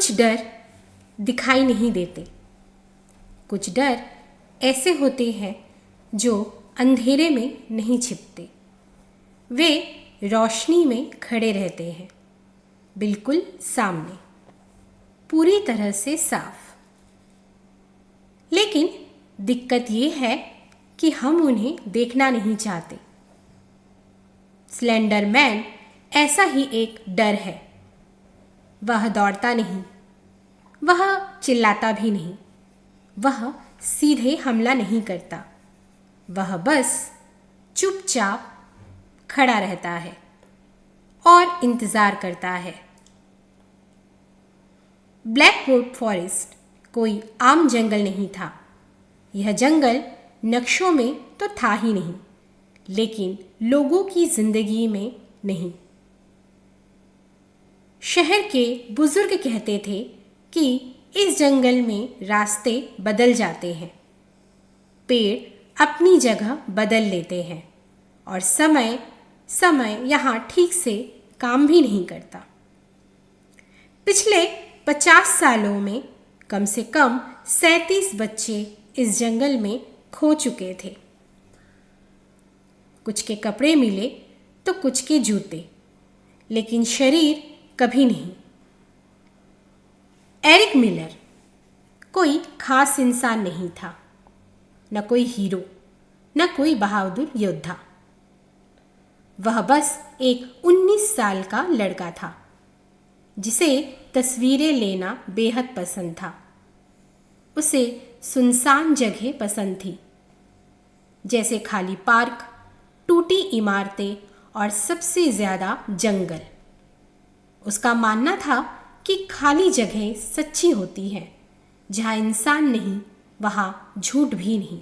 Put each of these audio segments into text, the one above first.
कुछ डर दिखाई नहीं देते। कुछ डर ऐसे होते हैं जो अंधेरे में नहीं छिपते। वे रोशनी में खड़े रहते हैं, बिल्कुल सामने, पूरी तरह से साफ। लेकिन दिक्कत ये है कि हम उन्हें देखना नहीं चाहते। स्लेंडर मैन ऐसा ही एक डर है। वह दौड़ता नहीं, वह चिल्लाता भी नहीं, वह सीधे हमला नहीं करता। वह बस चुपचाप खड़ा रहता है और इंतज़ार करता है। ब्लैकवुड फॉरेस्ट कोई आम जंगल नहीं था। यह जंगल नक्शों में तो था ही नहीं, लेकिन लोगों की जिंदगी में नहीं। शहर के बुजुर्ग कहते थे कि इस जंगल में रास्ते बदल जाते हैं, पेड़ अपनी जगह बदल लेते हैं और समय यहाँ ठीक से काम भी नहीं करता। पिछले 50 सालों में कम से कम 37 बच्चे इस जंगल में खो चुके थे। कुछ के कपड़े मिले तो कुछ के जूते, लेकिन शरीर कभी नहीं। एरिक मिलर कोई खास इंसान नहीं था, न कोई हीरो, न कोई बहादुर योद्धा। वह बस एक 19 साल का लड़का था जिसे तस्वीरें लेना बेहद पसंद था। उसे सुनसान जगह पसंद थी, जैसे खाली पार्क, टूटी इमारतें और सबसे ज़्यादा जंगल। उसका मानना था कि खाली जगह सच्ची होती है। जहाँ इंसान नहीं, वहाँ झूठ भी नहीं।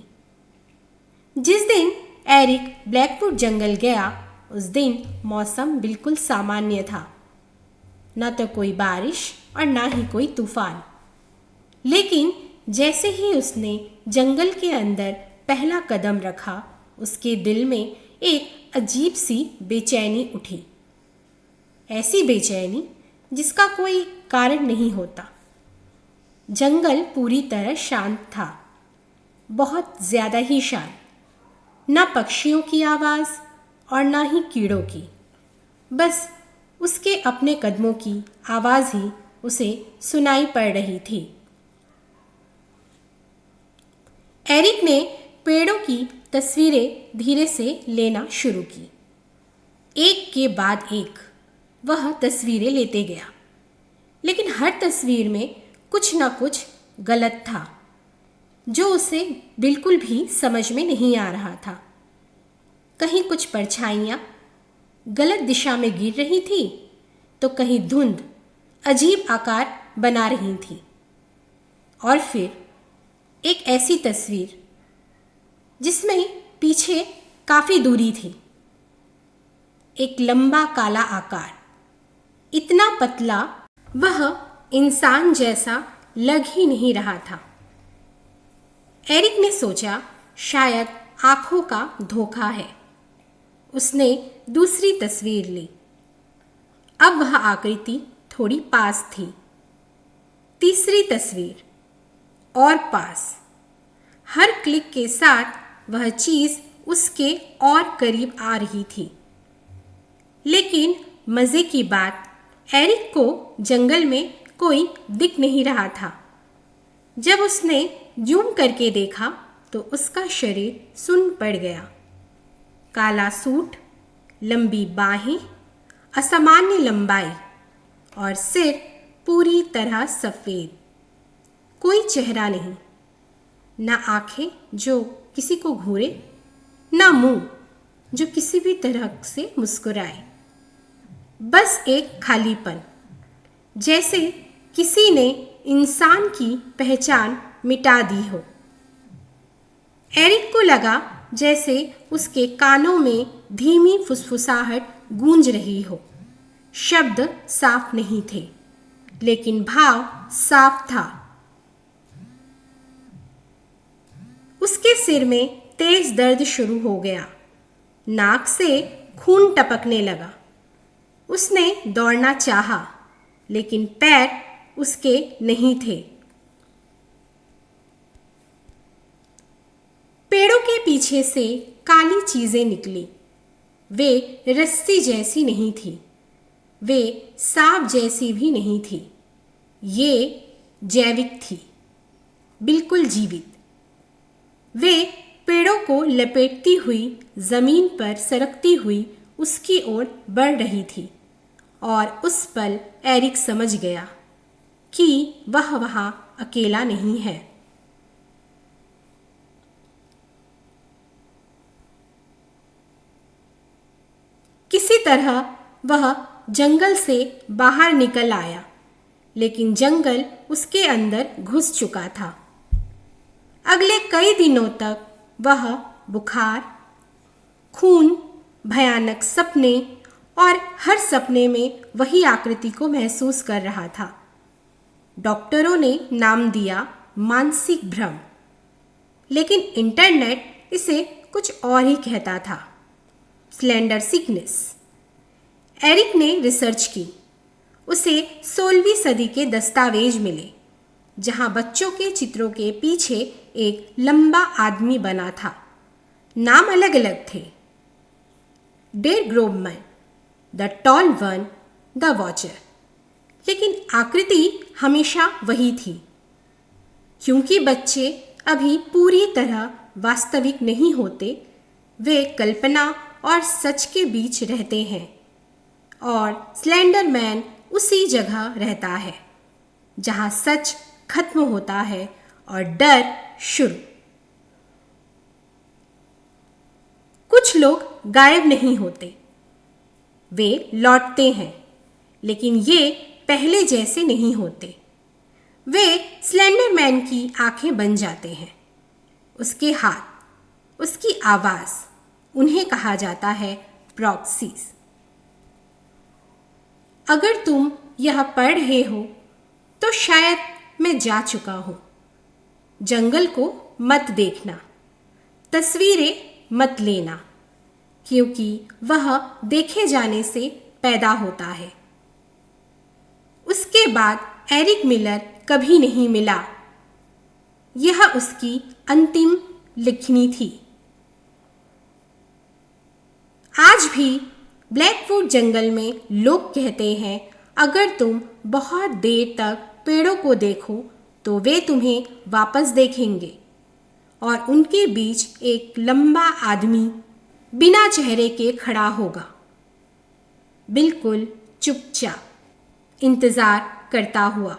जिस दिन एरिक ब्लैकवुड जंगल गया, उस दिन मौसम बिल्कुल सामान्य था। न तो कोई बारिश और ना ही कोई तूफान। लेकिन जैसे ही उसने जंगल के अंदर पहला कदम रखा, उसके दिल में एक अजीब सी बेचैनी उठी। ऐसी बेचैनी जिसका कोई कारण नहीं होता। जंगल पूरी तरह शांत था, बहुत ज़्यादा ही शांत। ना पक्षियों की आवाज़ और ना ही कीड़ों की, बस उसके अपने कदमों की आवाज़ ही उसे सुनाई पड़ रही थी। एरिक ने पेड़ों की तस्वीरें धीरे से लेना शुरू की। एक के बाद एक वह तस्वीरें लेते गया, लेकिन हर तस्वीर में कुछ ना कुछ गलत था, जो उसे बिल्कुल भी समझ में नहीं आ रहा था। कहीं कुछ परछाइयाँ गलत दिशा में गिर रही थी, तो कहीं धुंध अजीब आकार बना रही थी। और फिर एक ऐसी तस्वीर जिसमें पीछे काफ़ी दूरी थी। एक लंबा काला आकार, इतना पतला वह इंसान जैसा लग ही नहीं रहा था। एरिक ने सोचा शायद आंखों का धोखा है। उसने दूसरी तस्वीर ली। अब वह आकृति थोड़ी पास थी। तीसरी तस्वीर और पास। हर क्लिक के साथ वह चीज़ उसके और करीब आ रही थी। लेकिन मज़े की बात, एरिक को जंगल में कोई दिख नहीं रहा था। जब उसने जूम करके देखा तो उसका शरीर सुन्न पड़ गया। काला सूट, लंबी बाहें, असामान्य लंबाई और सिर पूरी तरह सफ़ेद। कोई चेहरा नहीं, ना आँखें जो किसी को घूरे, ना मुंह जो किसी भी तरह से मुस्कुराए। बस एक खालीपन, जैसे किसी ने इंसान की पहचान मिटा दी हो। एरिक को लगा जैसे उसके कानों में धीमी फुसफुसाहट गूंज रही हो। शब्द साफ नहीं थे, लेकिन भाव साफ था। उसके सिर में तेज दर्द शुरू हो गया। नाक से खून टपकने लगा। उसने दौड़ना चाहा, लेकिन पैर उसके नहीं थे। पेड़ों के पीछे से काली चीजें निकली। वे रस्सी जैसी नहीं थी, वे सांप जैसी भी नहीं थी। ये जैविक थी, बिल्कुल जीवित। वे पेड़ों को लपेटती हुई जमीन पर सरकती हुई उसकी ओर बढ़ रही थी और उस पल एरिक समझ गया कि वह वहां अकेला नहीं है। किसी तरह वह जंगल से बाहर निकल आया, लेकिन जंगल उसके अंदर घुस चुका था। अगले कई दिनों तक वह बुखार, खून, भयानक सपने और हर सपने में वही आकृति को महसूस कर रहा था। डॉक्टरों ने नाम दिया मानसिक भ्रम, लेकिन इंटरनेट इसे कुछ और ही कहता था, स्लेंडर सिकनेस। एरिक ने रिसर्च की। उसे 16वीं सदी के दस्तावेज मिले, जहां बच्चों के चित्रों के पीछे एक लंबा आदमी बना था। नाम अलग अलग थे, der Grobman, the tall one, the watcher, लेकिन आकृति हमेशा वही थी। क्योंकि बच्चे अभी पूरी तरह वास्तविक नहीं होते, वे कल्पना और सच के बीच रहते हैं, और स्लेंडर मैन उसी जगह रहता है जहां सच खत्म होता है और डर शुरू। कुछ लोग गायब नहीं होते, वे लौटते हैं, लेकिन ये पहले जैसे नहीं होते। वे स्लेंडर मैन की आंखें बन जाते हैं, उसके हाथ, उसकी आवाज, उन्हें कहा जाता है प्रॉक्सीज। अगर तुम यह पढ़ रहे हो तो शायद मैं जा चुका हूं। जंगल को मत देखना, तस्वीरें मत लेना, क्योंकि वह देखे जाने से पैदा होता है। उसके बाद एरिक मिलर कभी नहीं मिला। यह उसकी अंतिम लिखनी थी। आज भी ब्लैकवुड जंगल में लोग कहते हैं, अगर तुम बहुत देर तक पेड़ों को देखो तो वे तुम्हें वापस देखेंगे, और उनके बीच एक लंबा आदमी बिना चेहरे के खड़ा होगा, बिल्कुल चुपचाप, इंतजार करता हुआ।